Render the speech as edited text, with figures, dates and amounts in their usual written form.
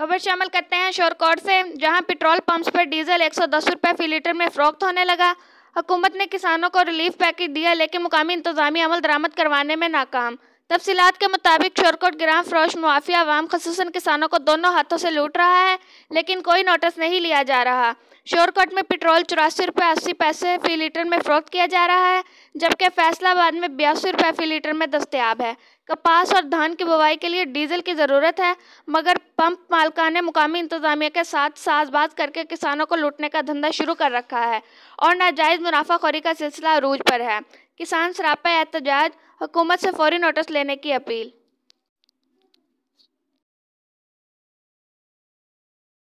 खबर शामिल करते हैं शोरकोट से, जहां पेट्रोल पंप्स पर डीजल 110 रुपये फी लीटर में फरोख्त होने लगा। हुकूमत ने किसानों को रिलीफ पैकेज दिया, लेकिन मुकामी इंतजामी अमल दरामद करवाने में नाकाम। तफसीलात के मुताबिक शोरकोट ग्राम फरोश माफिया अवाम खसूसन किसानों को दोनों हाथों से लूट रहा है, लेकिन कोई नोटिस नहीं लिया जा रहा। शोरकोट में पेट्रोल 84 रुपये 80 पैसे फी लीटर में फरोख्त किया जा रहा है, जबकि फैसलाबाद में 82 रुपये फी लीटर में दस्तयाब है। कपास और धान की बुवाई के लिए डीजल की ज़रूरत है, मगर पंप मालकान ने मुकामी इंतजामिया के साथ साजबाज करके किसानों को लूटने का धंधा शुरू कर रखा है और नाजायज़ मुनाफाखोरी का सिलसिला अरूज पर है। किसान सरापा एहतजाज, हुकूमत से फौरी नोटिस लेने की अपील।